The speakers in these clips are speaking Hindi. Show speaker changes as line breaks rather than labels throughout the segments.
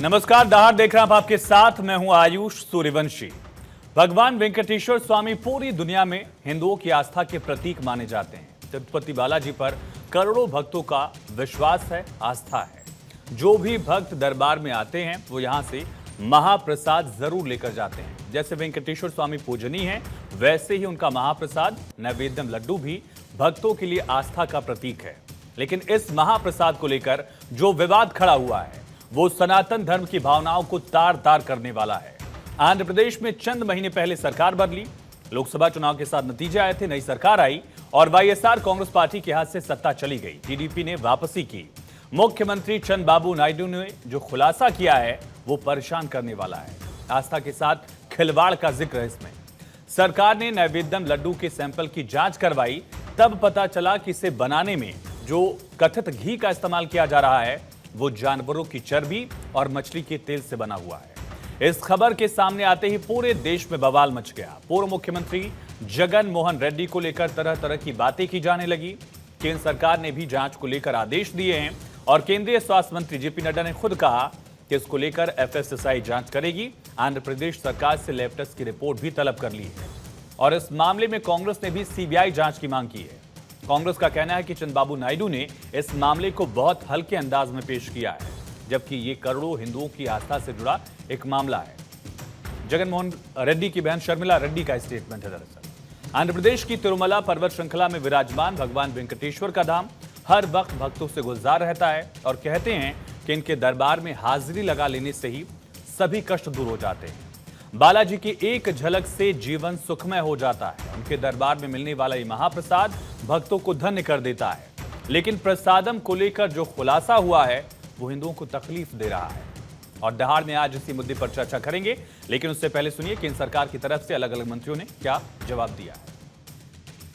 नमस्कार, दहाड़ देख रहे हैं आप, आपके साथ मैं हूं आयुष सूर्यवंशी। भगवान वेंकटेश्वर स्वामी पूरी दुनिया में हिंदुओं की आस्था के प्रतीक माने जाते हैं। तिरुपति बालाजी पर करोड़ों भक्तों का विश्वास है, आस्था है। जो भी भक्त दरबार में आते हैं वो यहां से महाप्रसाद जरूर लेकर जाते हैं। जैसे वेंकटेश्वर स्वामी पूजनीय हैं, वैसे ही उनका महाप्रसाद नैवेद्यम लड्डू भी भक्तों के लिए आस्था का प्रतीक है। लेकिन इस महाप्रसाद को लेकर जो विवाद खड़ा हुआ है वो सनातन धर्म की भावनाओं को तार तार करने वाला है। आंध्र प्रदेश में चंद महीने पहले सरकार बदली, लोकसभा चुनाव के साथ नतीजे आए थे, नई सरकार आई और वाईएसआर कांग्रेस पार्टी के हाथ से सत्ता चली गई। टीडीपी ने वापसी की। मुख्यमंत्री चंद्रबाबू नायडू ने जो खुलासा किया है वो परेशान करने वाला है। आस्था के साथ खिलवाड़ का जिक्र है इसमें। सरकार ने नैवेद्यम लड्डू के सैंपल की जांच करवाई, तब पता चला कि इसे बनाने में जो कथित घी का इस्तेमाल किया जा रहा है वो जानवरों की चर्बी और मछली के तेल से बना हुआ है। इस खबर के सामने आते ही पूरे देश में बवाल मच गया। पूर्व मुख्यमंत्री जगन मोहन रेड्डी को लेकर तरह तरह की बातें की जाने लगी। केंद्र सरकार ने भी जांच को लेकर आदेश दिए हैं और केंद्रीय स्वास्थ्य मंत्री जेपी नड्डा ने खुद कहा कि इसको लेकर एफएसएसआई जांच करेगी। आंध्र प्रदेश सरकार से लैब टेस्ट की रिपोर्ट भी तलब कर ली है और इस मामले में कांग्रेस ने भी सीबीआई जांच की मांग की है। कांग्रेस का कहना है कि चंद्रबाबू नायडू ने इस मामले को बहुत हल्के अंदाज में पेश किया है, जबकि ये करोड़ों हिंदुओं की आस्था से जुड़ा एक मामला है। जगनमोहन रेड्डी की बहन शर्मिला रेड्डी का स्टेटमेंट है। दरअसल आंध्र प्रदेश की तिरुमला पर्वत श्रृंखला में विराजमान भगवान वेंकटेश्वर का धाम हर वक्त भक्तों से गुलजार रहता है और कहते हैं कि इनके दरबार में हाजिरी लगा लेने से ही सभी कष्ट दूर हो जाते हैं। बालाजी की एक झलक से जीवन सुखमय हो जाता है। उनके दरबार में मिलने वाला ये महाप्रसाद भक्तों को धन्य कर देता है। लेकिन प्रसादम को लेकर जो खुलासा हुआ है वो हिंदुओं को तकलीफ दे रहा है और दहाड़ में आज इसी मुद्दे पर चर्चा करेंगे। लेकिन उससे पहले सुनिए केंद्र सरकार की तरफ से अलग अलग मंत्रियों ने क्या जवाब दिया है।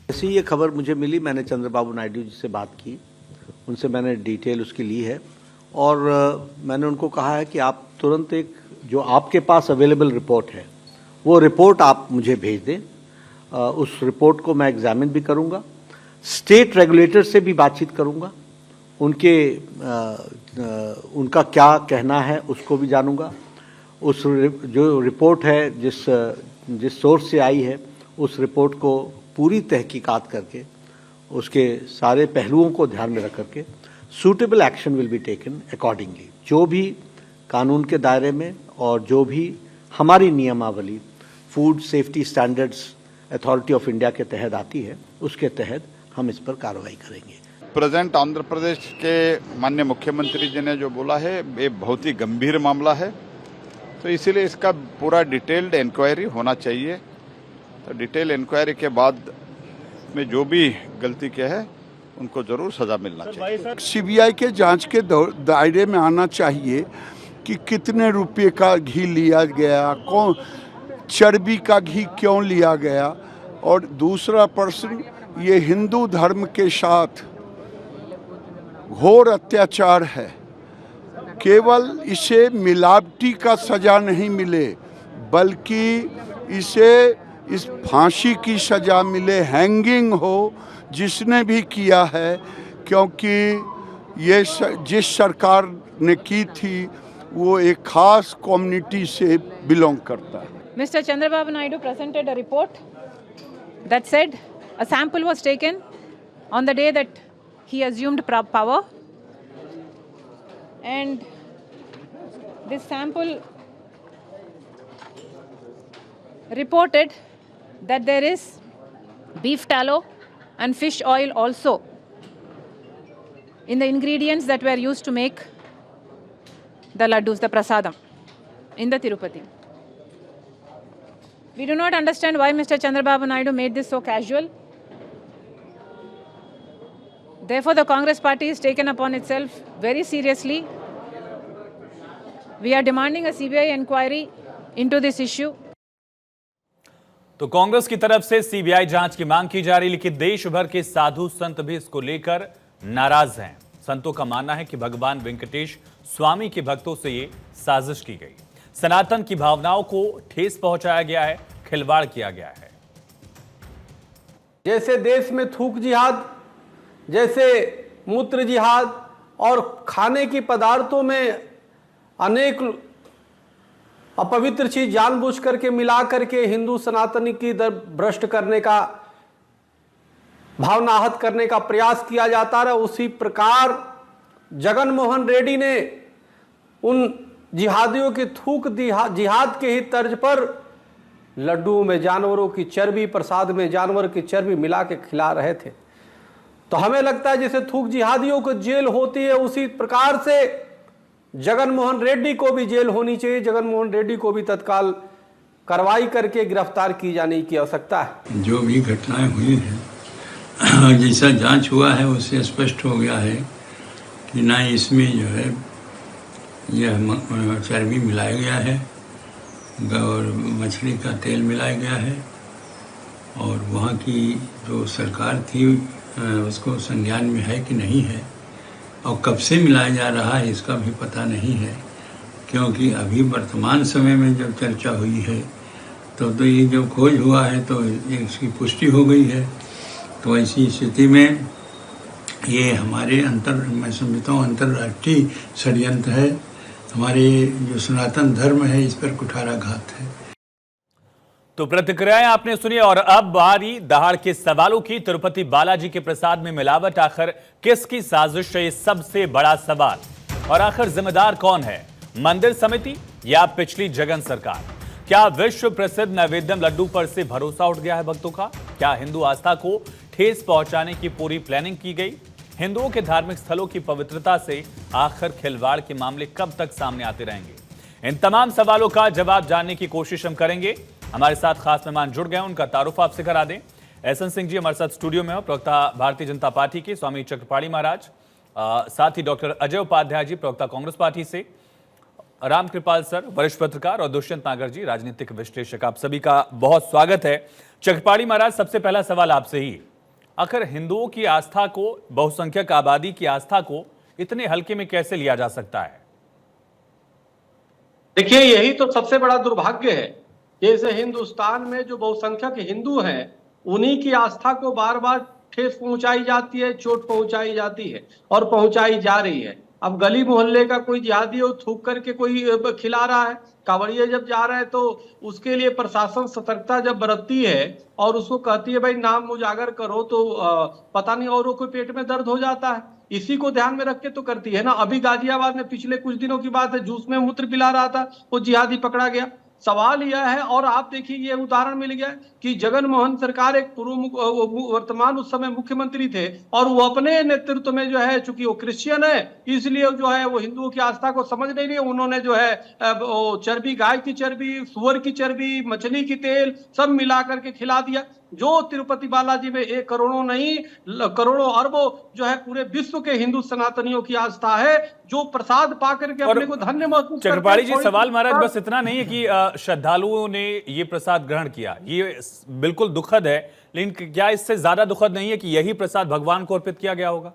जैसे ये खबर मुझे मिली, मैंने चंद्रबाबू नायडू जी से बात की, उनसे मैंने डिटेल उसकी ली है और मैंने उनको कहा है कि आप तुरंत एक जो आपके पास अवेलेबल रिपोर्ट है वो रिपोर्ट आप मुझे भेज दें। उस रिपोर्ट को मैं एग्जामिन भी करूंगा, स्टेट रेगुलेटर से भी बातचीत करूंगा, उनका क्या कहना है उसको भी जानूंगा। उस जो रिपोर्ट है जिस सोर्स से आई है उस रिपोर्ट को पूरी तहकीकात करके उसके सारे पहलुओं को ध्यान में रख करके suitable action will be taken accordingly. जो भी कानून के दायरे में और जो भी हमारी नियमावली food safety standards authority of India के तहत आती है उसके तहत हम इस पर कार्रवाई करेंगे।
प्रेजेंट आंध्र प्रदेश के माननीय मुख्यमंत्री जी ने जो बोला है ये बहुत ही गंभीर मामला है, तो इसीलिए इसका पूरा डिटेल्ड इंक्वायरी होना चाहिए। तो डिटेल इंक्वायरी के बाद में जो भी गलती किया है उनको जरूर सजा मिलना चाहिए।
सीबीआई के जांच के दायरे में आना चाहिए कि कितने रुपए का घी लिया गया, कौन चर्बी का घी क्यों लिया गया, और दूसरा प्रश्न ये हिंदू धर्म के साथ घोर अत्याचार है। केवल इसे मिलावटी का सजा नहीं मिले बल्कि इसे इस फांसी की सजा मिले, हैंगिंग हो जिसने भी किया है, क्योंकि ये जिस सरकार ने की थी वो एक खास कम्युनिटी से बिलोंग करता है।
Mr. Chandrababu Naidu presented a report that said a sample was taken on the day that he assumed power, and this sample reported that there is beef tallow and fish oil also in the ingredients that were used to make the laddus, the prasadam, in the Tirupati. We do not understand why Mr. Chandrababu Naidu made this so casual. Therefore, the Congress party is taken upon itself very seriously. We are demanding a CBI inquiry into this issue.
तो कांग्रेस की तरफ से सीबीआई जांच की मांग की जा रही, लेकिन देश भर के साधु संत भी इसको लेकर नाराज हैं। संतों का मानना है कि भगवान वेंकटेश स्वामी के भक्तों से ये साजिश की गई, सनातन की भावनाओं को ठेस पहुंचाया गया है, खिलवाड़ किया गया है।
जैसे देश में थूक जिहाद, जैसे मूत्र जिहाद और खाने की पदार्थों में अनेक अपवित्र चीज जानबूझ करके मिला करके हिंदू सनातनी की भ्रष्ट करने का, भावना आहत करने का प्रयास किया जाता रहा। उसी प्रकार जगन मोहन रेड्डी ने उन जिहादियों की थूक जिहाद के ही तर्ज पर लड्डू में जानवरों की चर्बी, प्रसाद में जानवर की चर्बी मिला के खिला रहे थे। तो हमें लगता है जैसे थूक जिहादियों को जेल होती है, उसी प्रकार से जगन मोहन रेड्डी को भी जेल होनी चाहिए। जगन मोहन रेड्डी को भी तत्काल कार्रवाई करके गिरफ्तार की जाने की आवश्यकता है।
जो भी घटनाएं हुई हैं, जैसा जांच हुआ है उससे स्पष्ट हो गया है कि ना इसमें जो है यह चर्बी मिलाया गया है और मछली का तेल मिलाया गया है, और वहाँ की जो सरकार थी उसको संज्ञान में है कि नहीं है, और कब से मिलाया जा रहा है इसका भी पता नहीं है। क्योंकि अभी वर्तमान समय में जब चर्चा हुई है तो ये जब खोज हुआ है तो इसकी पुष्टि हो गई है। तो ऐसी स्थिति में ये हमारे मैं समझता हूँ अंतर्राष्ट्रीय षड्यंत्र है। हमारे जो सनातन धर्म है इस पर कुठाराघात है।
तो प्रतिक्रियाएं आपने सुनी, और अब बारी दहाड़ के सवालों की। तिरुपति बालाजी के प्रसाद में मिलावट आखिर किसकी साजिश है, ये सबसे बड़ा सवाल। और आखिर जिम्मेदार कौन है, मंदिर समिति या पिछली जगन सरकार? क्या विश्व प्रसिद्ध नैवेद्यम लड्डू पर से भरोसा उठ गया है भक्तों का? क्या हिंदू आस्था को ठेस पहुंचाने की पूरी प्लानिंग की गई? हिंदुओं के धार्मिक स्थलों की पवित्रता से आखिर खिलवाड़ के मामले कब तक सामने आते रहेंगे? इन तमाम सवालों का जवाब जानने की कोशिश हम करेंगे। हमारे साथ खास मेहमान जुड़ गए, उनका तारुफ आपसे करा दें। एसएन सिंह जी हमारे साथ स्टूडियो में हो, प्रवक्ता भारतीय जनता पार्टी के स्वामी चक्रपाणी महाराज, साथ ही डॉक्टर अजय उपाध्याय जी, प्रवक्ता कांग्रेस पार्टी से, राम कृपाल सर वरिष्ठ पत्रकार, और दुष्यंत नागर जी राजनीतिक विश्लेषक। आप सभी का बहुत स्वागत है। चक्रपाणी महाराज, सबसे पहला सवाल आपसे ही, आखिर हिंदुओं की आस्था को, बहुसंख्यक आबादी की आस्था को इतने हल्के में कैसे लिया जा सकता है?
देखिए, यही तो सबसे बड़ा दुर्भाग्य है। जैसे हिंदुस्तान में जो बहुसंख्यक हिंदू हैं, उन्हीं की आस्था को बार बार ठेस पहुंचाई जाती है, चोट पहुंचाई जाती है और पहुंचाई जा रही है। अब गली मोहल्ले का कोई जिहादी हो थूक करके कोई खिला रहा है, कांवड़िए जब जा रहे हैं तो उसके लिए प्रशासन सतर्कता जब बरतती है और उसको कहती है भाई नाम उजागर करो, तो पता नहीं औरों को पेट में दर्द हो जाता है। इसी को ध्यान में रख के तो करती है ना। अभी गाजियाबाद में पिछले कुछ दिनों की बात है, जूस में मूत्र पिला रहा था, वो जिहादी पकड़ा गया। सवाल यह है, और आप देखिए ये उदाहरण मिल गया कि जगन मोहन सरकार एक वर्तमान उस समय मुख्यमंत्री थे, और वो अपने नेतृत्व में जो है, चूंकि वो क्रिश्चियन है इसलिए जो है वो हिंदुओं की आस्था को समझ नहीं रही, उन्होंने जो है चर्बी, गाय की चर्बी, सुअर की चर्बी, मछली की तेल सब मिला करके खिला दिया। जो तिरुपति बालाजी में एक करोड़ों नहीं करोड़ों अरबों जो है पूरे विश्व के हिंदू सनातनियों की आस्था है, जो प्रसाद पा करके अपने को धन्य महसूस करते हैं।
चक्रपाणी जी, सवाल महाराज बस इतना नहीं है कि श्रद्धालुओं ने ये प्रसाद ग्रहण किया, ये बिल्कुल दुखद है, लेकिन क्या इससे ज्यादा दुखद नहीं है कि यही प्रसाद भगवान को अर्पित किया गया होगा?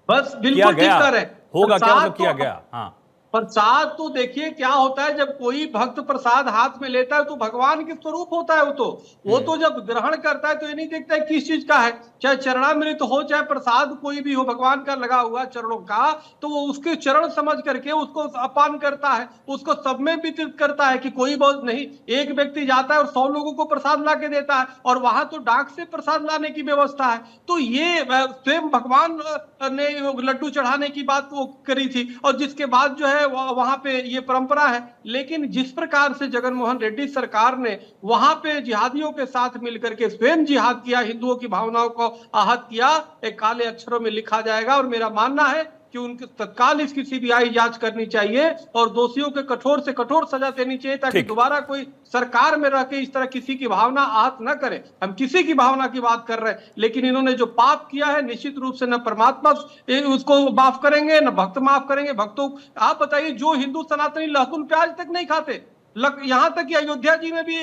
बस बिल्कुल ठीक कर रहे
होगा, क्या मतलब किया गया? हाँ,
प्रसाद तो देखिए क्या होता है, जब कोई भक्त प्रसाद हाथ में लेता है तो भगवान के स्वरूप होता है। वो तो जब ग्रहण करता है तो ये नहीं देखता है किस चीज का है, चाहे चरणामृत हो, चाहे प्रसाद कोई भी हो भगवान का लगा हुआ चरणों का, तो वो उसके चरण समझ करके उसको अपान करता है, उसको सब में वितरित करता है कि कोई बहुत नहीं। एक व्यक्ति जाता है और 100 लोगों को प्रसाद ला के देता है, और वहां तो डाक से प्रसाद लाने की व्यवस्था है। तो ये स्वयं भगवान ने लड्डू चढ़ाने की बात वो करी थी, और जिसके बाद जो है वहां पे ये परंपरा है। लेकिन जिस प्रकार से जगन मोहन रेड्डी सरकार ने वहां पे जिहादियों के साथ मिलकर के स्वयं जिहाद किया, हिंदुओं की भावनाओं को आहत किया, एक काले अक्षरों में लिखा जाएगा। और मेरा मानना है कि उनके तत्काल इसकी सीबीआई जांच करनी चाहिए और दोषियों के कठोर से कठोर सजा देनी चाहिए, ताकि दोबारा कोई सरकार में रह के इस तरह किसी की भावना आहत न करे। हम किसी की भावना की बात कर रहे हैं, लेकिन इन्होंने जो पाप किया है निश्चित रूप से न परमात्मा उसको माफ करेंगे, न भक्त माफ करेंगे। भक्तों, आप बताइए, जो हिंदू सनातनी लहसुन प्याज तक नहीं खाते, यहां तक कि अयोध्या जी में भी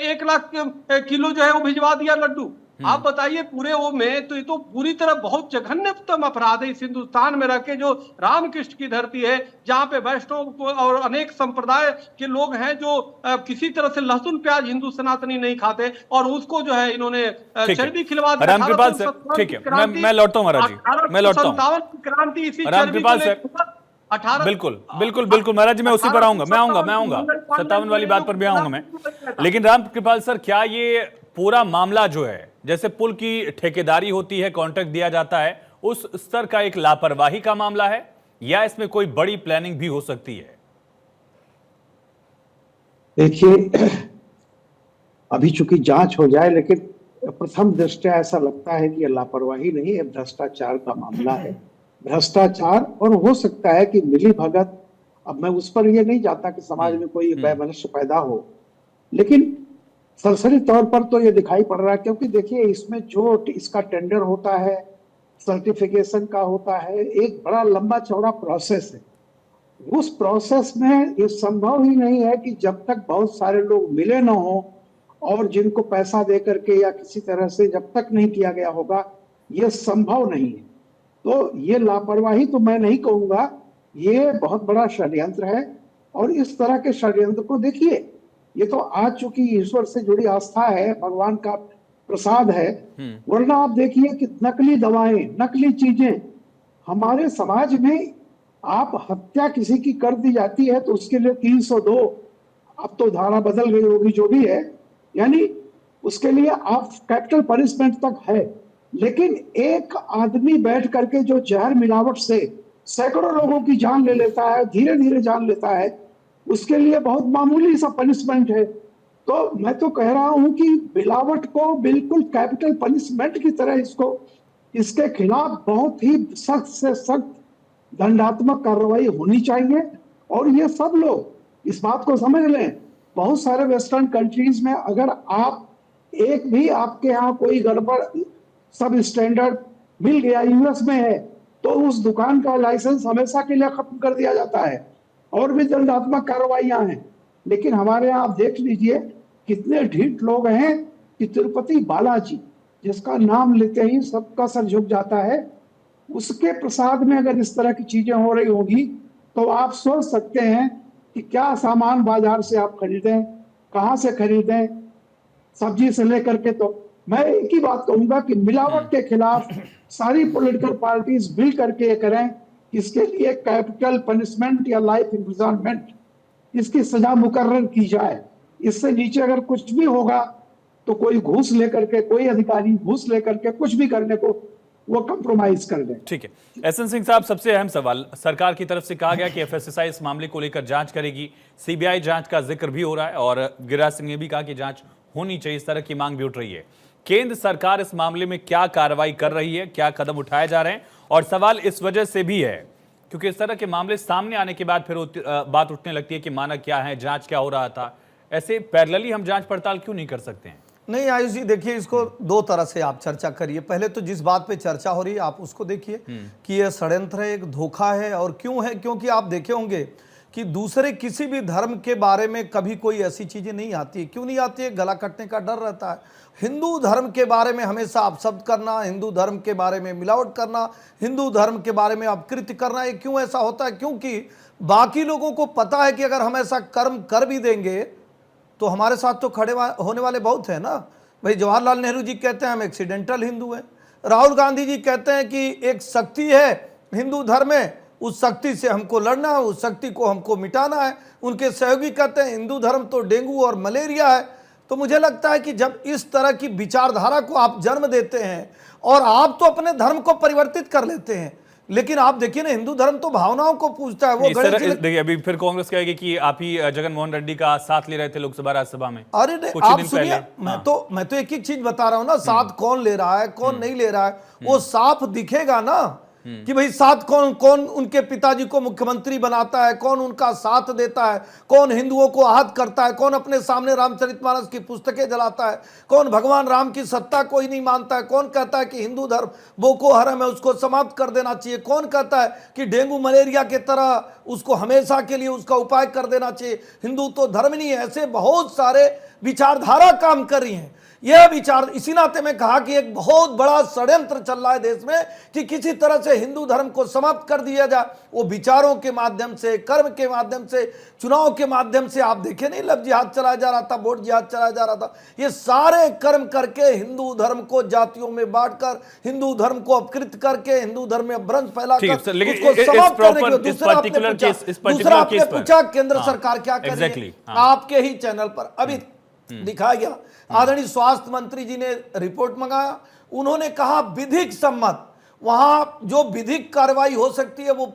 1 लाख किलो जो है वो भिजवा दिया लड्डू। आप बताइए पूरे वो में, तो ये तो पूरी तरह बहुत जघन्यतम अपराध है इस हिंदुस्तान में रह के, जो रामकृष्ण की धरती है, जहां पे वैष्णव और अनेक संप्रदाय के लोग हैं जो किसी तरह से लहसुन प्याज हिंदू सनातनी नहीं खाते, और उसको जो है इन्होंने चर्बी खिलवा दी।
ठीक है, मैं लौटता हूं महाराज जी, मैं लौटता हूं।
क्रांति इसी
रामकृपाल सर,
18
बिल्कुल बिल्कुल बिल्कुल महाराज जी, मैं उसी पर आऊंगा, मैं आऊंगा 57 वाली बात पर भी आऊंगा मैं। लेकिन राम कृपाल सर, क्या ये पूरा मामला जो है, जैसे पुल की ठेकेदारी होती है, कॉन्ट्रैक्ट दिया जाता है, उस स्तर का एक लापरवाही का मामला है, या इसमें कोई बड़ी प्लानिंग भी हो सकती है?
देखिए, अभी चूंकि जांच हो जाए, लेकिन प्रथम दृष्टया ऐसा लगता है कि यह लापरवाही नहीं है, भ्रष्टाचार का मामला है। भ्रष्टाचार, और हो सकता है कि मिली भगत, अब मैं उस पर ये नहीं चाहता कि समाज में कोई वैमनस्य पैदा हो, लेकिन सरसरी तौर पर तो ये दिखाई पड़ रहा है। क्योंकि देखिए, इसमें जो इसका टेंडर होता है, सर्टिफिकेशन का होता है, एक बड़ा लंबा चौड़ा प्रोसेस है। उस प्रोसेस में ये संभव ही नहीं है कि जब तक बहुत सारे लोग मिले ना हो और जिनको पैसा दे करके या किसी तरह से जब तक नहीं किया गया होगा, ये संभव नहीं है। तो ये लापरवाही तो मैं नहीं कहूंगा, ये बहुत बड़ा षड्यंत्र है। और इस तरह के षड्यंत्र को देखिए, ये तो आज चूंकि ईश्वर से जुड़ी आस्था है, भगवान का प्रसाद है, वरना आप देखिए कि नकली दवाएं, नकली चीजें हमारे समाज में, आप हत्या किसी की कर दी जाती है तो उसके लिए 302, अब तो धारा बदल गई होगी, जो भी है, यानी उसके लिए आप कैपिटल पनिशमेंट तक है। लेकिन एक आदमी बैठ करके जो जहर मिलावट से सैकड़ों लोगों की जान ले लेता है, धीरे धीरे जान लेता है, उसके लिए बहुत मामूली सा पनिशमेंट है। तो मैं तो कह रहा हूं कि मिलावट को बिल्कुल कैपिटल पनिशमेंट की तरह इसके खिलाफ बहुत ही सख्त से सख्त दंडात्मक कार्रवाई होनी चाहिए। और ये सब लोग इस बात को समझ लें, बहुत सारे वेस्टर्न कंट्रीज में अगर आप एक भी आपके यहाँ कोई गड़बड़ सब स्टैंडर्ड मिल गया, यूएस में है, तो उस दुकान का लाइसेंस हमेशा के लिए खत्म कर दिया जाता है और भी दंडात्मक कार्रवाइयां हैं। लेकिन हमारे यहाँ आप देख लीजिए कितने ढीठ लोग हैं कि तिरुपति बालाजी, जिसका नाम लेते ही सबका सर झुक जाता है, उसके प्रसाद में अगर इस तरह की चीजें हो रही होगी तो आप सोच सकते हैं कि क्या सामान बाजार से आप खरीदें, कहां से खरीदें, सब्जी से लेकर के। तो मैं एक ही बात कहूंगा कि मिलावट के खिलाफ सारी पॉलिटिकल पार्टीज मिल करके ये करें, इसके लिए कैपिटल पनिशमेंट या लाइफ इम्प्रिजनमेंट, इसकी सजा मुकर्रर की जाए। इससे नीचे अगर कुछ भी होगा तो कोई घूस लेकर के, कोई अधिकारी घूस लेकर के कुछ भी करने को वो कंप्रोमाइज कर दें।
ठीक है, एसएन सिंह साहब, सबसे अहम सवाल, सरकार की तरफ से कहा गया कि एफएसएसआई इस मामले को लेकर जांच करेगी, सीबीआई जांच का जिक्र भी हो रहा है और गिरिराज सिंह ने भी कहा कि जांच होनी चाहिए, इस तरह की मांग भी उठ रही है। केंद्र सरकार इस मामले में क्या कार्रवाई कर रही है, क्या कदम उठाए जा रहे हैं? और सवाल इस वजह से भी है क्योंकि इस तरह के मामले सामने आने के बाद फिर बात उठने लगती है कि मानक क्या है, जांच क्या हो रहा था। ऐसे पैरेलली हम जांच पड़ताल क्यों नहीं कर सकते हैं?
नहीं आयुष जी, देखिए, इसको दो तरह से आप चर्चा करिए। पहले तो जिस बात पे चर्चा हो रही है आप उसको देखिए कि यह षड्यंत्र है, एक धोखा है। और क्यों है? क्योंकि आप देखे होंगे कि दूसरे किसी भी धर्म के बारे में कभी कोई ऐसी चीजें नहीं आती है। क्यों नहीं आती है? गला कटने का डर रहता है। हिंदू धर्म के बारे में हमेशा अपशब्द करना, हिंदू धर्म के बारे में मिलावट करना, हिंदू धर्म के बारे में अपकृत्य करना, ये क्यों ऐसा होता है? क्योंकि बाकी लोगों को पता है कि अगर हम ऐसा कर्म कर भी देंगे तो हमारे साथ तो खड़े होने वाले बहुत हैं ना। भाई जवाहरलाल नेहरू जी कहते हैं हम एक्सीडेंटल हिंदू हैं, राहुल गांधी जी कहते हैं कि एक शक्ति है हिंदू धर्म में, उस शक्ति से हमको लड़ना है, उस शक्ति को हमको मिटाना है। उनके सहयोगी कहते हैं हिंदू धर्म तो डेंगू और मलेरिया है। तो मुझे लगता है कि जब इस तरह की विचारधारा को आप जन्म देते हैं और आप तो अपने धर्म को परिवर्तित कर लेते हैं, लेकिन आप देखिए ना, हिंदू धर्म तो भावनाओं को पूछता है। वो
देखिए, अभी फिर कांग्रेस कहेगी कि आप ही जगन मोहन रेड्डी का साथ ले रहे थे लोकसभा राज्यसभा में।
अरे नहीं, आप सुनिए, मैं तो एक एक चीज बता रहा हूं ना, साथ कौन ले रहा है, कौन नहीं ले रहा है, वो साफ दिखेगा ना कि भाई साथ कौन कौन उनके पिताजी को मुख्यमंत्री बनाता है, कौन उनका साथ देता है, कौन हिंदुओं को आहत करता है, कौन अपने सामने रामचरितमानस की पुस्तकें जलाता है, कौन भगवान राम की सत्ता को ही नहीं मानता है, कौन कहता है कि हिंदू धर्म बोको हरम है, उसको समाप्त कर देना चाहिए, कौन कहता है कि डेंगू मलेरिया के तरह उसको हमेशा के लिए उसका उपाय कर देना चाहिए, हिंदू तो धर्म नहीं है। ऐसे बहुत सारे विचारधारा काम कर रही हैं। यह विचार, इसी नाते में कहा कि एक बहुत बड़ा षड्यंत्र चल रहा है देश में कि किसी तरह से हिंदू धर्म को समाप्त कर दिया जाए। वो विचारों के माध्यम से, कर्म के माध्यम से, चुनाव के माध्यम से, आप देखे नहीं लव जिहाद चलाया जा रहा था, वोट जिहाद चलाया जा रहा था। ये सारे कर्म करके हिंदू धर्म को जातियों में बांटकर, हिंदू धर्म को अपकृत करके, हिंदू धर्म में भ्रंश फैलाकर उसको समाप्त करने के। दूसरा आपने पूछा केंद्र सरकार क्या कर रही है, आपके ही चैनल पर अभी दिखाया गया। आदरणीय स्वास्थ्य मंत्री जी ने रिपोर्ट मंगाया, उन्होंने कहा विधिक सम्मत, वहां जो विधिक कार्रवाई हो सकती है वो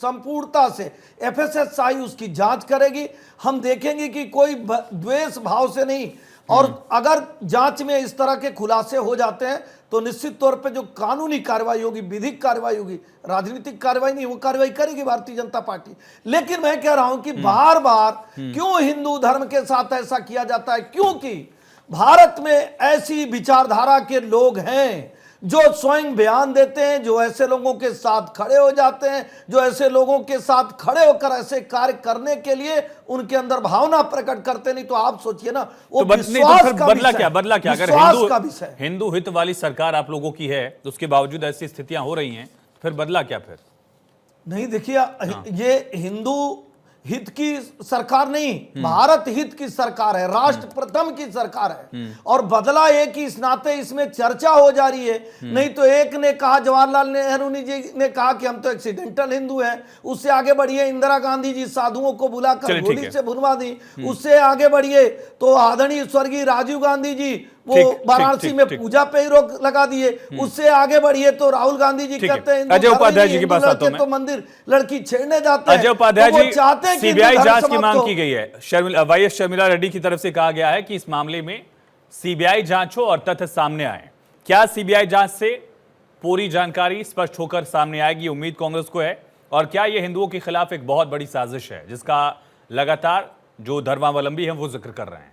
संपूर्णता से एफएसएसआई उसकी जांच करेगी। हम देखेंगे कि कोई द्वेष भाव से नहीं, और अगर जांच में इस तरह के खुलासे हो जाते हैं तो निश्चित तौर पे जो कानूनी कार्रवाई होगी, विधिक कार्रवाई होगी, राजनीतिक कार्रवाई नहीं, वो कार्रवाई करेगी भारतीय जनता पार्टी। लेकिन मैं कह रहा हूं कि बार बार क्यों हिंदू धर्म के साथ ऐसा किया जाता है? क्योंकि भारत में ऐसी विचारधारा के लोग हैं जो स्वयं बयान देते हैं, जो ऐसे लोगों के साथ खड़े हो जाते हैं, जो ऐसे लोगों के साथ खड़े होकर ऐसे कार्य करने के लिए उनके अंदर भावना प्रकट करते। नहीं तो आप सोचिए ना, वो विश्वास का
बदला क्या? अगर हिंदू हित वाली सरकार आप लोगों की है तो उसके बावजूद ऐसी स्थितियां हो रही हैं, फिर बदला क्या? फिर
नहीं, देखिए ये हिंदू हित की सरकार नहीं, भारत हित की सरकार है, राष्ट्र प्रथम की सरकार है। और बदला एक ही इस नाते इसमें चर्चा हो जा रही है। नहीं तो एक ने कहा, जवाहरलाल नेहरू जी ने कहा कि हम तो एक्सीडेंटल हिंदू हैं, उससे आगे बढ़िए इंदिरा गांधी जी साधुओं को बुलाकर गोली से भुनवा दी। उससे आगे बढ़िए तो आदरणीय स्वर्गीय राजीव गांधी जी वो वाराणसी में पूजा पे ही रोक लगा दिए। उससे आगे बढ़िए तो राहुल गांधी जी कहते हैं
अजय उपाध्याय जी के पास आता हूं मैं,
तो मंदिर लड़की छेड़ने जाते हैं।
अजय उपाध्याय जी,
चाहते हैं
सीबीआई जांच की मांग की गई है। वाईएस शर्मिला रेड्डी की तरफ से कहा गया है कि इस मामले में सीबीआई जांच हो और तथ्य सामने आए। क्या सीबीआई जांच से पूरी जानकारी स्पष्ट होकर सामने आएगी? उम्मीद कांग्रेस को है। और क्या यह हिंदुओं के खिलाफ एक बहुत बड़ी साजिश है जिसका लगातार जो धर्मावलंबी हैं वो जिक्र कर रहे हैं?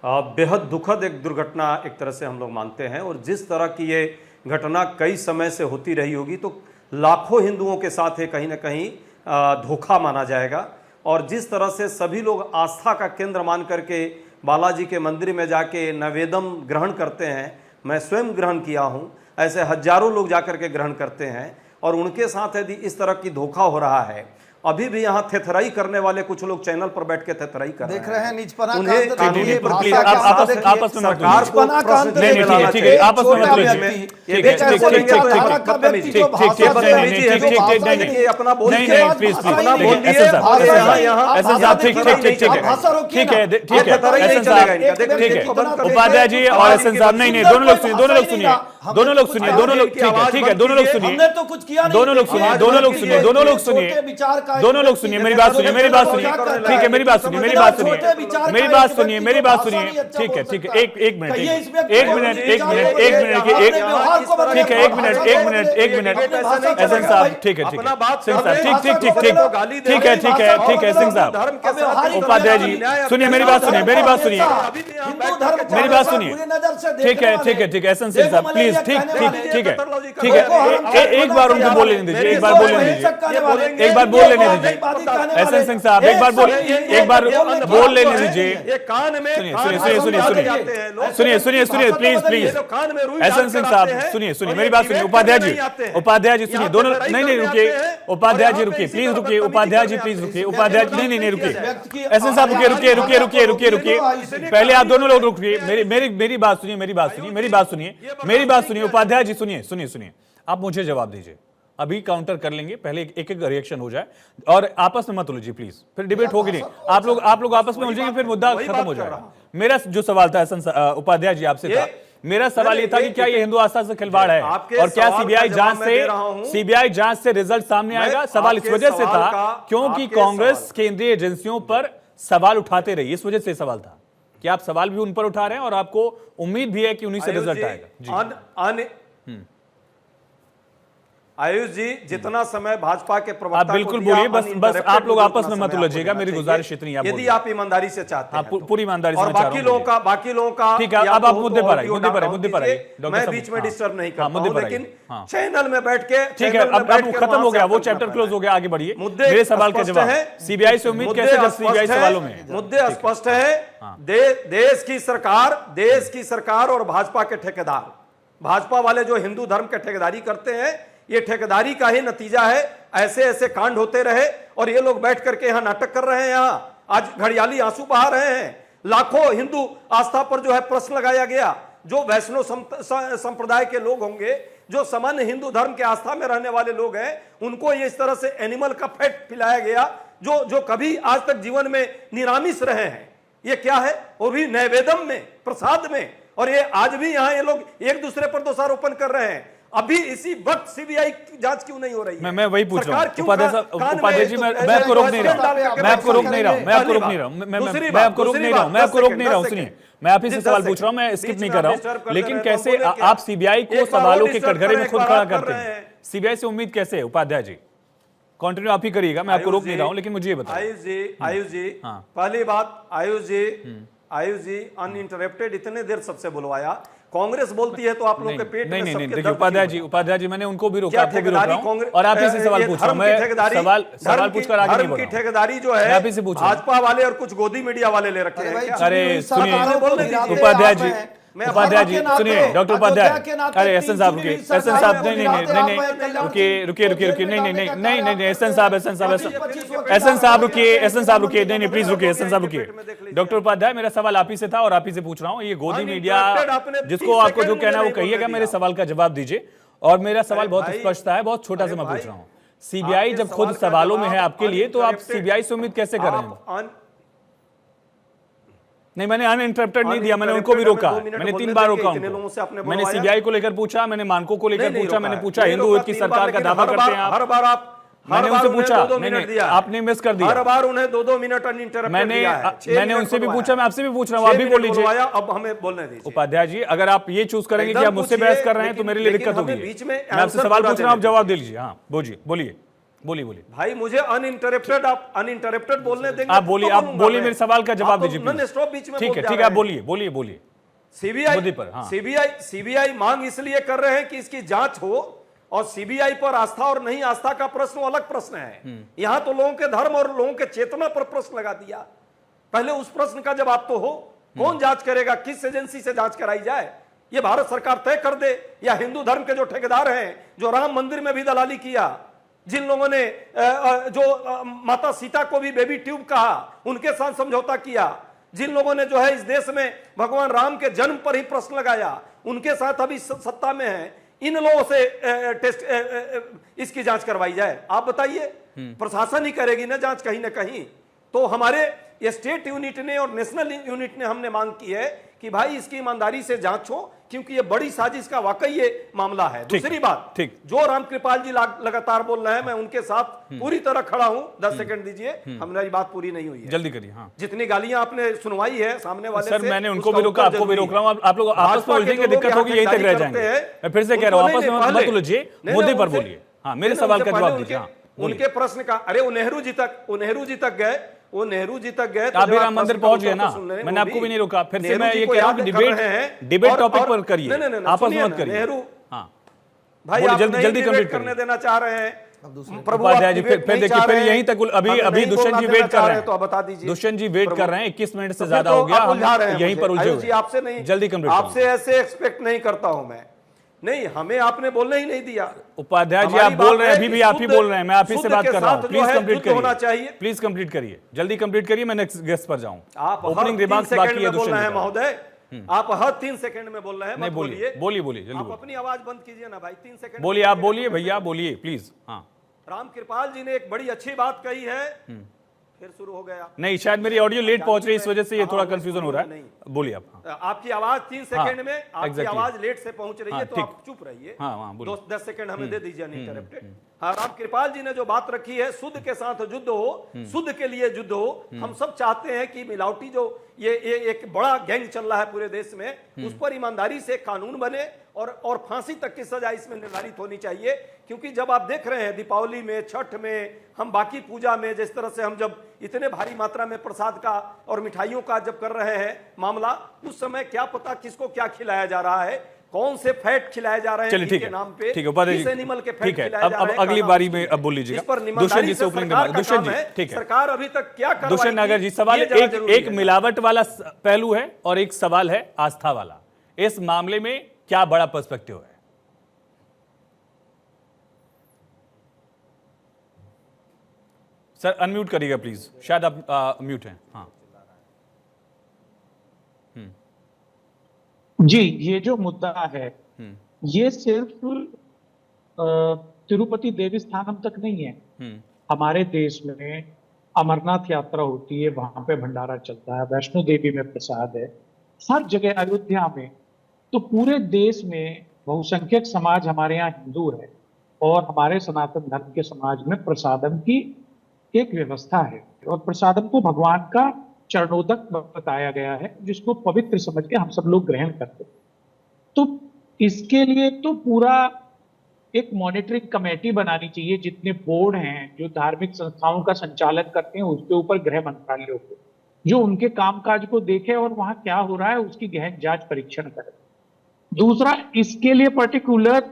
बेहद दुखद एक दुर्घटना एक तरह से हम लोग मानते हैं। और जिस तरह की ये घटना कई समय से होती रही होगी तो लाखों हिंदुओं के साथ ये कहीं ना कहीं धोखा माना जाएगा। और जिस तरह से सभी लोग आस्था का केंद्र मान करके बालाजी के मंदिर में जाके नैवेद्य ग्रहण करते हैं, मैं स्वयं ग्रहण किया हूँ, ऐसे हजारों लोग जाकर के ग्रहण करते हैं, और उनके साथ यदि इस तरह की धोखा हो रहा है, अभी भी यहाँ थेथराई करने वाले कुछ लोग चैनल पर बैठ के थेथराई कर रहे हैं।
देख रहे हैं नीचपना
उन्हें
आपस में ठीक है, आपस में उपाध्याय जी और एसएन साहब, नहीं दोनों लोग सुनिए, दोनों लोग सुनिए, दोनों लोग सुनिए, दोनों लोग ठीक है, दोनों लोग सुनिए,
हमने तो कुछ किया नहीं,
दोनों लोग सुनिए, दोनों लोग सुनिए, दोनों लोग सुनिए, दोनों लोग सुनिए, मेरी बात सुनिए, मेरी बात सुनिए, ठीक है, मेरी बात सुनिए, मेरी बात सुनिए, मेरी बात सुनिए, मेरी बात सुनिए, ठीक है, ठीक है, एक मिनट, एक मिनट, एक मिनट, एक मिनट, ठीक है, एक मिनट, एक मिनट, एक मिनट, एसएन साहब, ठीक है, ठीक है, सिंह साहब, ठीक ठीक ठीक ठीक ठीक है, ठीक है, ठीक है, सिंह साहब, उपाध्याय जी सुनिए, मेरी बात सुनिए, मेरी बात सुनिए, मेरी बात सुनिए, ठीक है, ठीक है, ठीक है, एसएन सिंह साहब प्लीज, ठीक ठीक ठीक है, ठीक है, एक बार उनको बोल लेने दीजिए, एक बार बोल लेने दीजिए, एक बार बोल लेने दीजिए, एसएन सिंह साहब एक बार बोल लेने दीजिए, सुनिए सुनिए सुनिए प्लीज प्लीज, एसएन सिंह साहब सुनिए सुनिए, मेरी बात सुनिए, उपाध्याय जी सुनिए, दोनों नहीं रुकिए, उपाध्याय जी रुकिए, प्लीज रुकिए, उपाध्याय जी प्लीज रुकिए, उपाध्याय नहीं रुकिए, एसएन साहब रुकिए रुकिए रुकिए रुकिए रुकिए, पहले आप दोनों लोग रुकिए, मेरी बात सुनिए, मेरी बात सुनिए, मेरी बात सुनिए, मेरी बात सुनिए, उपाध्याय जी सुनिए सुनिए सुनिए, आप मुझे जवाब दीजिए, अभी काउंटर कर लेंगे, पहले एक एक रिएक्शन हो जाए और आपस में मत उलझिए प्लीज, फिर डिबेट होगी नहीं, आप लोग आपस में उलझेंगे, फिर मुद्दा खत्म हो जाएगा। मेरा जो सवाल था उपाध्याय जी आपसे था, मेरा सवाल ये था कि क्या ये हिंदू आस्था से खिलवाड़ है और क्या सीबीआई जांच से रिजल्ट सामने आएगा? सवाल इस वजह से था क्योंकि कांग्रेस केंद्रीय एजेंसियों पर सवाल उठाते रही, इस वजह से सवाल था कि आप सवाल भी उन पर उठा रहे हैं और आपको उम्मीद भी है कि उन्हीं से रिजल्ट आएगा।
आयुष जी, जितना समय भाजपा के प्रवक्ता
आप बिल्कुल
को दिया,
बोलिए, बस
uninterrupted
आप लोग
मुझे
आपस
उतना
में मत
समय
उलझिएगा,
आपको
मेरी
देना
गुजारिश
चाहिए,
इतनी आप
यदि
बोलिए।
आप ईमानदारी से चाहते
हाँ,
हैं तो।
पूरी ईमानदारी से
और
मैं चाह रहा
बाकी
हूं,
लोगों
बोलिए।
का बाकी लोगों का
ठीक है,
या
अब
तो
आप
हो
मुद्दे
तो
पर आइए,
ऑडियो
मुद्दे पर आइए,
डाउन
मुद्दे पर आइए,
कीजिए,
डॉक्टर
मैं
साहब,
बीच में
हाँ।
डिस्टर्ब नहीं
हाँ,
करता
मुद्दे
हूं,
पर आइए,
लेकिन
हाँ।
चैनल में बैठ के
ठीक है, अब खत्म हो गया वो चैप्टर क्लोज हो गया, आगे बढ़िए।
मुद्दे
मेरे सवाल का
स्पष्ट
जवाब
हैं।
सीबीआई से उम्मीद कैसे जब सीबीआई सवालों में
मुद्दे स्पष्ट है। देश की सरकार और भाजपा के ठेकेदार, भाजपा वाले जो हिंदू धर्म के ठेकेदारी करते हैं, ये ठेकेदारी का ही नतीजा है। ऐसे ऐसे कांड होते रहे और ये लोग बैठ करके यहां नाटक कर रहे हैं, यहां आज घड़ियाली आंसू बहा रहे हैं। लाखों हिंदू आस्था पर जो है प्रश्न लगाया गया। जो वैष्णव संप्रदाय के लोग होंगे, जो सामान्य हिंदू धर्म के आस्था में रहने वाले लोग हैं, उनको ये इस तरह से एनिमल का फैट पिलाया गया जो कभी आज तक जीवन में निरामिष रहे हैं। ये क्या है? वो भी नैवेद्यम में, प्रसाद में। और ये आज भी यहां ये लोग एक दूसरे पर दोषारोपण कर रहे हैं। अभी इसी वक्त सीबीआई की जांच क्यों नहीं हो रही है?
मैं वही पूछ रहा हूं,
उपाध्याय
उपाध्याय जी, मैं आपको रोक नहीं रहा हूं, मैं आपको रोक नहीं रहा हूं, मैं आपको रोक नहीं रहा हूं, मैं आपको रोक नहीं रहा हूं, मैं आपको रोक नहीं रहा हूं। सुनिए, मैं आप ही से सवाल पूछ रहा हूं, मैं स्किप नहीं कर रहा हूं। लेकिन कैसे आप सीबीआई को सवालों के कटघरे में खुद खड़ा करते हैं? सीबीआई से उम्मीद कैसे है? उपाध्याय जी कंटिन्यू आप ही करिएगा, मैं आपको रोक नहीं रहा हूं, लेकिन मुझे ये बताइए।
आयुष जी, पहली बात, आयुष जी अनइंटरप्टेड इतने देर सबसे बुलवाया। कांग्रेस बोलती है तो आप लोगों के पेट में सबके
देखिए
दर्द
उपाध्याय जी मैंने उनको भी रोका,
क्या
आपको भी रोक रहा हूं,
कांग्रेस
और आप ही से सवाल पूछ रहा हूं। मैं सवाल पूछकर आगे नहीं बढ़ रहा हूं।
ठेकेदारी जो है
मैं आप ही से पूछ रहा हूं।
भाजपा वाले और कुछ गोदी मीडिया वाले ले रखे हैं।
अरे सुनिए उपाध्याय जी, सुनिए डॉक्टर उपाध्याय, अरे एहसन साहब रुकिए, एहसन साहब नहीं, रुकिए, नहीं, एहसन साहब रुकिए, नहीं, प्लीज रुकिए, एहसन साहब रुकिए। डॉक्टर उपाध्याय, मेरा सवाल आप ही से था और आप ही से पूछ रहा हूँ। ये गोदी मीडिया जिसको आपको जो कहना है वो कहिएगा, मेरे सवाल का जवाब दीजिए। और मेरा सवाल बहुत स्पष्ट है, बहुत छोटा सा मैं पूछ रहा हूँ। सीबीआई जब खुद सवालों में है आपके लिए, तो आप सीबीआई से उम्मीद कैसे कर रहे हैं? नहीं, मैंने अनइंटरप्टेड नहीं दिया, मैंने उनको भी रोका, मैंने 3 बार रोका उनको। मैंने सीबीआई को लेकर पूछा, मैंने मानकों को लेकर पूछा, मैंने पूछा हिंदू की सरकार का दावा करते हैं आप।
हर बार आप
मैंने उनसे पूछा, नहीं, आपने मिस कर दिया।
हर बार उन्हें 2-2 मिनट अनइंटरप्टेड दिया है।
मैंने उनसे भी पूछा, मैं आपसे भी पूछ रहा हूँ, आप भी बोल लीजिए।
अब हमें बोलने दीजिए।
उपाध्याय जी, अगर आप ये चूज करेंगे कि आप मुझसे बहस कर रहे हैं तो मेरे लिए दिक्कत होगी। मैं आपसे सवाल पूछ रहा हूँ, आप जवाब दे लीजिए। हाँ बोलिए
भाई, मुझे अनइंटरप्टेड बोलने देंगे?
आप बोलिए, मेरे सवाल का जवाब दीजिए। ठीक है, आप बोलिए।
सीबीआई मांग इसलिए कर रहे हैं कि इसकी जांच हो, और सीबीआई पर आस्था और नहीं आस्था का प्रश्न अलग प्रश्न है। यहां तो लोगों के धर्म और लोगों के चेतना पर प्रश्न लगा दिया। पहले उस प्रश्न का जवाब तो हो। कौन जांच करेगा? किस एजेंसी से जांच कराई जाए? ये भारत सरकार तय कर दे, या हिंदू धर्म के जो ठेकेदार हैं, जो राम मंदिर में भी दलाली किया, जिन लोगों ने जो माता सीता को भी बेबी ट्यूब कहा, उनके साथ समझौता किया, जिन लोगों ने जो है इस देश में भगवान राम के जन्म पर ही प्रश्न लगाया, उनके साथ अभी सत्ता में है, इन लोगों से इसकी जांच करवाई जाए। आप बताइए, प्रशासन ही करेगी ना जांच कहीं ना कहीं। तो हमारे स्टेट यूनिट ने और नेशनल यूनिट ने हमने मांग की है कि भाई इसकी ईमानदारी से जांच हो, क्योंकि ये बड़ी साजिश का वाकई ये मामला है। दूसरी बात, जो रामकृपाल जी लगातार बोल रहे हैं, मैं उनके साथ पूरी तरह खड़ा हूं। 10 सेकंड दीजिए, हमारी बात पूरी नहीं हुई है,
जल्दी करिए। हाँ,
जितनी गालियां आपने सुनवाई है सामने वाले
सर, मैंने उनको भी रोका, आपको भी रोक रहा हूं। आप लोग आपस में उलझेंगे, दिक्कत होगी, यहीं तक रह जाएंगे। मैं फिर से कह रहा हूं, आपस में मत उलझिए, मुद्दे पर बोलिए। हाँ, मेरे सवाल का जवाब दीजिए।
उनके प्रश्न का, अरे वो नेहरू जी तक गए,
आप भी राम मंदिर पहुंच गए ना, मैंने आपको भी नहीं रोका। फिर से मैं ये कह रहा हूं कि डिबेट टॉपिक पर करिए, आपस में मत करिए।
नेहरू,
हाँ
भाई आप जल्दी कंप्लीट करने देना चाह रहे हैं।
उपाध्याय जी, फिर देखिए, फिर यहीं तक अभी दुष्यंत जी वेट कर रहे हैं,
तो बता दीजिए।
दुष्यंत जी वेट कर रहे हैं, 21 मिनट से ज्यादा हो गया, यहीं पर उलझे हुए।
आपसे नहीं,
जल्दी कंप्लीट,
आपसे ऐसे एक्सपेक्ट नहीं करता हूं मैं। नहीं, हमें आपने बोलने ही नहीं दिया।
उपाध्याय जी, आप बोल रहे हैं, अभी भी आप ही बोल रहे हैं, मैं आप ही से बात कर रहा हूं। प्लीज कंप्लीट
होना चाहिए,
प्लीज कंप्लीट करिए, जल्दी कंप्लीट करिए, मैं नेक्स्ट गेस्ट पर जाऊं।
आप
ओपनिंग रिमार्क्स बाकी है
दुष्यंत जी महोदय, आप हर 3 सेकंड में बोल रहे हैं।
नहीं, बोलिए जल्दी।
आप अपनी आवाज बंद कीजिए ना भाई, 3 सेकंड
बोलिए, आप बोलिए भैया, बोलिए प्लीज। हाँ,
रामकृपाल जी ने एक बड़ी अच्छी बात कही है, फिर शुरू हो गया।
नहीं, शायद मेरी ऑडियो लेट पहुंच रही है, इस वजह से ये थोड़ा कंफ्यूजन हो रहा है। बोलिए आप।
आपकी आवाज 3 सेकंड में, आपकी आवाज लेट से पहुंच रही है, तो आप चुप रहिए। 10 सेकंड हमें दे दीजिए अनइंटरप्टेड। हाँ, राम कृपाल जी ने जो बात रखी है, शुद्ध के साथ युद्ध हो, शुद्ध के लिए युद्ध हो। हम सब चाहते हैं कि मिलावटी जो ये एक बड़ा गैंग चल रहा है पूरे देश में, उस पर ईमानदारी से कानून बने और फांसी तक की सजा इसमें निर्धारित होनी चाहिए। क्योंकि जब आप देख रहे हैं दीपावली में, छठ में, हम बाकी पूजा में, जिस तरह से हम जब इतने भारी मात्रा में प्रसाद का और मिठाइयों का जब कर रहे हैं मामला, उस समय क्या पता किसको क्या खिलाया जा रहा है, कौन से फैट खिलाए जा रहे हैं
चलिए, ठीक
के
है,
नाम पे,
ठीक है उपाध्याय
किस
जी,
एनिमल के फैट
ठीक है।
खिलाए जा
अब
रहे हैं,
अगली
कहाँ
बारी
उसकी-
में अब बोल लीजिएगा।
इस पर
दुष्यंत
ईमानदारी
जी
से
से ओपनिंग
सरकार का
दुष्यंत
काम
जी,
है।
ठीक है।
सरकार अभी तक क्या कार्रवाई
दुष्यंत नागर
की,
जी, सवाल
ये जरा
एक
जरूरी
एक
है।
मिलावट वाला पहलू है और एक सवाल है आस्था वाला। इस मामले में क्या बड़ा पर्सपेक्टिव है? सर अनम्यूट करिएगा प्लीज, शायद आप म्यूट हैं। हाँ
जी, ये जो मुद्दा है ये सिर्फ तिरुपति देवस्थानम तक नहीं है। हमारे देश में अमरनाथ यात्रा होती है, वहां पे भंडारा चलता है, वैष्णो देवी में प्रसाद है, हर जगह, अयोध्या में। तो पूरे देश में बहुसंख्यक समाज हमारे यहाँ हिंदू है और हमारे सनातन धर्म के समाज में प्रसादम की एक व्यवस्था है और प्रसादम को भगवान का चरणोदक बताया गया है, जिसको पवित्र समझ के हम सब लोग ग्रहण करते हैं। तो इसके लिए तो पूरा एक मॉनिटरिंग कमेटी बनानी चाहिए, जितने बोर्ड हैं जो धार्मिक संस्थाओं का संचालन करते हैं उसके ऊपर गृह मंत्रालयों को, जो उनके कामकाज को देखे और वहां क्या हो रहा है उसकी गहन जांच परीक्षण करे। दूसरा, इसके लिए पर्टिकुलर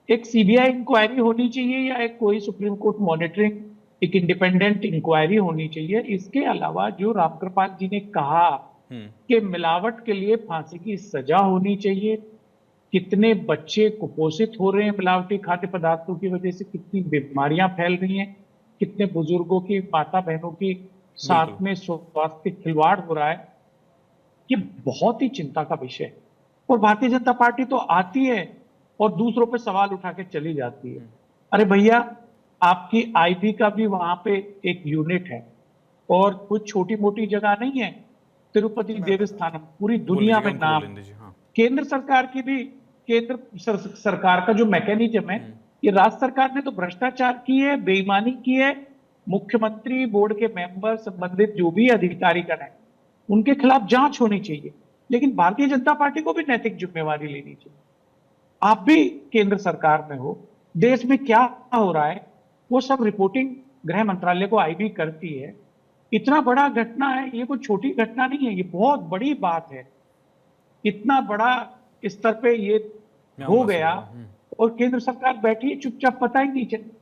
एक सीबीआई इंक्वायरी होनी चाहिए या एक कोई सुप्रीम कोर्ट मॉनिटरिंग एक इंडिपेंडेंट इंक्वायरी होनी चाहिए। इसके अलावा जो रामकृपाल जी ने कहा कि मिलावट के लिए फांसी की सजा होनी चाहिए, कितने बच्चे कुपोषित हो रहे हैं मिलावटी खाद्य पदार्थों की वजह से, कितनी बीमारियां फैल रही हैं, कितने बुजुर्गों की, माता बहनों की साथ में स्वास्थ्य खिलवाड़ हो रहा है, ये बहुत ही चिंता का विषय है। और भारतीय जनता पार्टी तो आती है और दूसरों पे सवाल उठा के चली जाती है। अरे भैया, आपकी आईबी का भी वहां पे एक यूनिट है और कुछ छोटी मोटी जगह नहीं है। तिरुपति देवस्थानम पूरी दुनिया में नाम, केंद्र सरकार की भी, केंद्र सरकार का जो मैकेनिज्म है, ये राज्य सरकार ने तो भ्रष्टाचार की है, बेईमानी की है। मुख्यमंत्री, बोर्ड के मेंबर, संबंधित जो भी अधिकारीगण है, उनके खिलाफ जांच होनी चाहिए। लेकिन भारतीय जनता पार्टी को भी नैतिक जिम्मेवारी लेनी चाहिए। आप भी केंद्र सरकार में हो, देश में क्या हो रहा है वो सब रिपोर्टिंग गृह मंत्रालय को आईबी करती है। इतना बड़ा घटना है, ये कोई छोटी घटना नहीं है, ये बहुत बड़ी बात है। इतना बड़ा स्तर पे ये हो गया और केंद्र सरकार बैठी है चुपचाप, पता ही नहीं चला।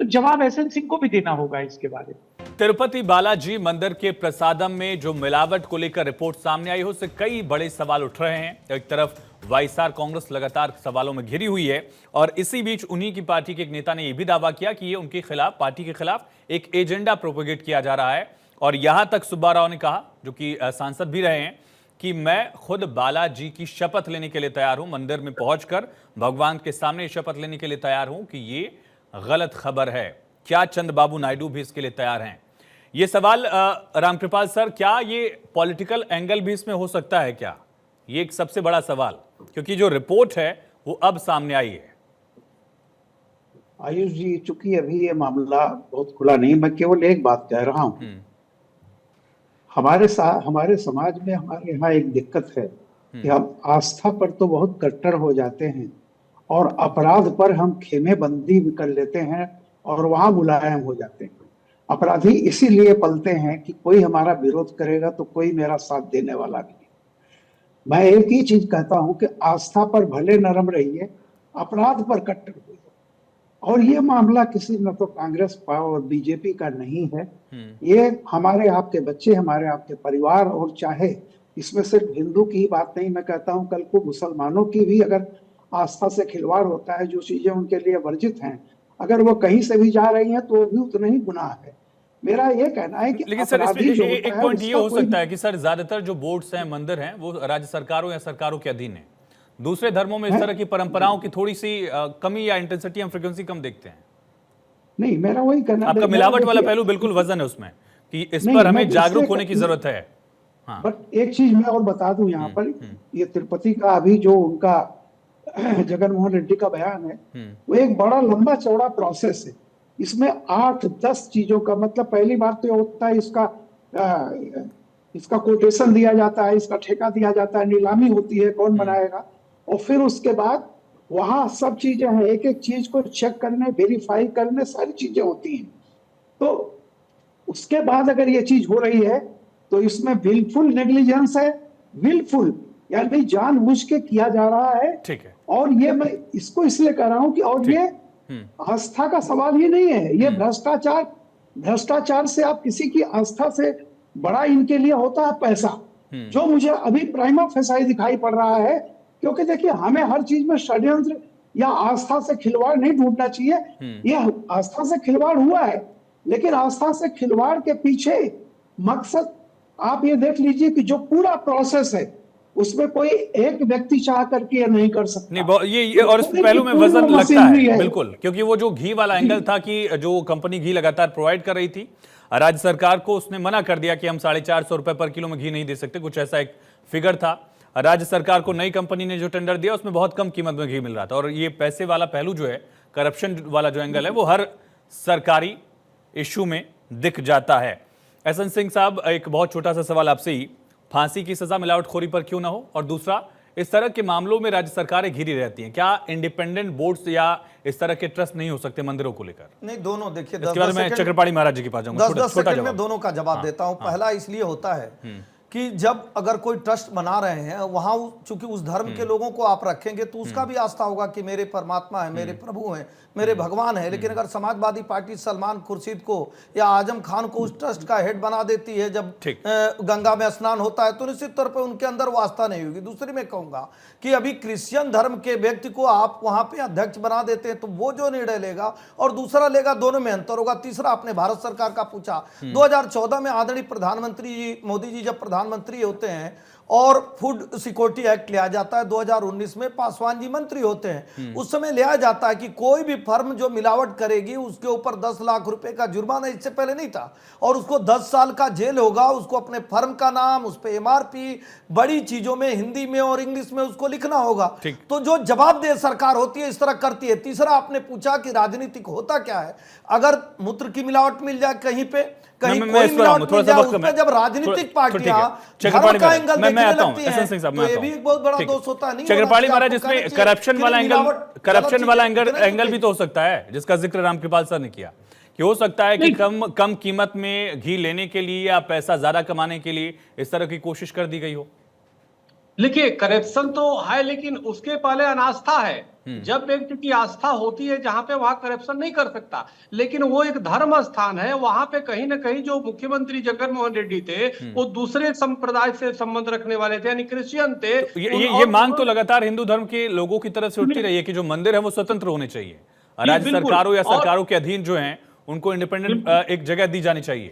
तो जवाब एसएन सिंह को भी देना होगा इसके बारे में।
तिरुपति बालाजी मंदिर के प्रसादम में जो मिलावट को लेकर रिपोर्ट सामने आई है उससे कई बड़े सवाल उठ रहे हैं। एक तरफ वाईएसआर कांग्रेस लगातार सवालों में घिरी हुई है और इसी बीच उन्हीं की पार्टी के एक नेता ने यह भी दावा किया कि ये उनके खिलाफ, पार्टी के खिलाफ एक एजेंडा प्रोपेगेट किया जा रहा है। और यहां तक सुब्बा राव ने कहा, जो कि सांसद भी रहे हैं, कि मैं खुद बालाजी की शपथ लेने के लिए तैयार हूं, मंदिर में पहुंचकर भगवान के सामने शपथ लेने के लिए तैयार हूं कि ये गलत खबर है। क्या चंद्रबाबू नायडू भी इसके लिए तैयार हैं? ये सवाल रामकृपाल सर, क्या ये पॉलिटिकल एंगल भी इसमें हो सकता है क्या? ये एक सबसे बड़ा सवाल, क्योंकि जो रिपोर्ट है वो अब सामने आई है।
आयुष जी, चूंकि अभी ये मामला बहुत खुला नहीं, मैं केवल एक बात कह रहा हूं। हमारे समाज में, हमारे यहाँ एक दिक्कत है कि हम आस्था पर तो बहुत कट्टर हो जाते हैं और अपराध पर हम खेमेबंदी कर लेते हैं और वहां मुलायम हो जाते हैं। अपराधी इसीलिए पलते हैं कि कोई हमारा विरोध करेगा तो कोई मेरा साथ देने वाला नहीं। मैं एक ही चीज कहता हूं कि आस्था पर भले नरम रहिए, अपराध पर कट्टर होइए। और ये मामला किसी न तो कांग्रेस और बीजेपी का नहीं है, ये हमारे आपके बच्चे, हमारे आपके परिवार, और चाहे इसमें सिर्फ हिंदू की ही बात नहीं, मैं कहता हूं कल को मुसलमानों की भी अगर आस्था से खिलवाड़ होता है, जो चीजें उनके लिए वर्जित हैं, अगर वो कहीं से भी जा रही हैं तो भी उतना ही गुनाह है। मेरा ये कहना है कि
लेकिन सर, इसमें एक पॉइंट ये हो सकता है कि सर ज्यादातर जो बोर्ड्स हैं, मंदिर हैं, वो राज्य सरकारों या सरकारों के अधीन है। दूसरे धर्मों में इस तरह की परंपराओं की थोड़ी सी कमी या इंटेंसिटी, हम फ्रीक्वेंसी कम देखते हैं।
नहीं, मेरा वही कहना,
आपका मिलावट वाला पहलू बिल्कुल वजन है उसमें कि इस पर हमें जागरूक होने की जरूरत है। हाँ।
बट एक चीज मैं और बता दूं यहाँ पर, ये तिरुपति का अभी जो उनका जगनमोहन रेड्डी का बयान है, वो एक बड़ा लंबा चौड़ा प्रोसेस है। इसमें 8-10 चीजों का मतलब, पहली बात तो ये होता है इसका कोटेशन दिया जाता है, इसका ठेका दिया जाता है, नीलामी होती है कौन बनाएगा, और फिर उसके बाद वहां सब चीजें हैं, एक एक चीज को चेक करने, वेरीफाई करने, सारी चीजें होती हैं। तो उसके बाद अगर ये चीज हो रही है तो इसमें विलफुल नेग्लिजेंस है, विलफुल यानी जानबूझ के किया जा रहा है।
ठीक है।
और ये मैं इसको इसलिए कह रहा हूं कि और ये आस्था का सवाल ही नहीं है, ये भ्रष्टाचार से आप किसी की आस्था से बड़ा इनके लिए होता है पैसा, जो मुझे अभी प्राइमा फेसाई दिखाई पड़ रहा है। क्योंकि देखिए, हमें हर चीज में षड्यंत्र या आस्था से खिलवाड़ नहीं ढूंढना चाहिए। यह आस्था से खिलवाड़ हुआ है, लेकिन आस्था से खिलवाड़ के पीछे मकसद आप ये देख लीजिए कि जो पूरा प्रोसेस है उसमें कोई एक व्यक्ति चाह करके ये नहीं कर सकता।
नहीं, ये और इस पहलू में वजन लगता है बिल्कुल, क्योंकि वो जो घी वाला एंगल था कि जो कंपनी घी लगातार प्रोवाइड कर रही थी राज्य सरकार को, उसने मना कर दिया कि हम 450 रुपए पर किलो में घी नहीं दे सकते, कुछ ऐसा एक फिगर था। राज्य सरकार को नई कंपनी ने जो टेंडर दिया उसमें बहुत कम कीमत में घी मिल रहा था। और ये पैसे वाला पहलू जो है, करप्शन वाला जो एंगल है, वो हर सरकारी इश्यू में दिख जाता है। एहसन सिंह साहब, एक बहुत छोटा सा सवाल आपसे ही, फांसी की सजा मिलावटखोरी पर क्यों ना हो? और दूसरा, इस तरह के मामलों में राज्य सरकारें घिरी रहती हैं, क्या इंडिपेंडेंट बोर्ड्स या इस तरह के ट्रस्ट नहीं हो सकते मंदिरों को लेकर?
नहीं, दोनों देखिए।
इसके बाद मैं चक्रपाणी महाराज जी के पास जाऊंगा।
10 सेकंड में दोनों का जवाब देता हूं। पहला इसलिए होता है कि जब अगर कोई ट्रस्ट बना रहे हैं, वहां चूंकि उस धर्म के लोगों को आप रखेंगे तो उसका भी आस्था होगा कि मेरे परमात्मा है, मेरे प्रभु हैं, मेरे भगवान है। लेकिन अगर समाजवादी पार्टी सलमान खुर्शीद को या आजम खान को उस ट्रस्ट का हेड बना देती है जब गंगा में स्नान होता है, तो निश्चित तौर पर उनके अंदर वो आस्था नहीं होगी। दूसरी मैं कहूंगा कि अभी क्रिश्चियन धर्म के व्यक्ति को आप वहां पे अध्यक्ष बना देते हैं तो वो जो निर्णय लेगा और दूसरा लेगा, दोनों में अंतर होगा। तीसरा, आपने भारत सरकार का पूछा, 2014 में आदरणीय प्रधानमंत्री मोदी जी जब प्रधानमंत्री होते हैं और फूड सिक्योरिटी एक्ट लिया जाता है, 2019 में पासवान जी मंत्री होते हैं, उस समय लिया जाता है कि कोई भी फर्म जो मिलावट करेगी उसके ऊपर 10 लाख रुपए का जुर्माना, इससे पहले नहीं था, और उसको 10 साल का जेल होगा। उसको अपने फर्म का नाम, उस पे एमआरपी, बड़ी चीजों में हिंदी में और इंग्लिश में उसको लिखना होगा। तो जो जवाबदेह सरकार होती है इस तरह करती है। तीसरा, आपने पूछा कि राजनीतिक होता क्या है, अगर मूत्र की मिलावट मिल जाए कहीं पे, कहीं कोई मिलावट मिल जाए, उसमें जब राजनीतिक पार्टियां धर्म का एंगल देखने लगती हैं तो ये भी एक बहुत बड़ा दोष होता है।
चक्रपाणी महाराज, इसमें करप्शन वाला एंगल भी तो हो सकता है, जिसका जिक्र रामकृपाल सर ने किया, कि हो सकता है कि कम कीमत में घी लेने के लिए या पैसा ज्यादा कमाने के लिए इस तरह की कोशिश कर दी गई हो।
देखिए, करप्शन तो है, लेकिन उसके पहले अनास्था है। जब व्यक्ति की आस्था होती है जहां पे, वहां करप्शन नहीं कर सकता। लेकिन वो एक धर्म स्थान है, वहां पे कहीं ना कहीं जो मुख्यमंत्री जगनमोहन रेड्डी थे वो दूसरे संप्रदाय से संबंध रखने वाले थे, यानी क्रिश्चियन थे।
तो ये मांग तो लगातार हिंदू धर्म के लोगों की तरफ से उठती रही है कि जो मंदिर है वो स्वतंत्र होने चाहिए, राज्य सरकारों या सरकारों के अधीन जो है उनको इंडिपेंडेंट एक जगह दी जानी चाहिए।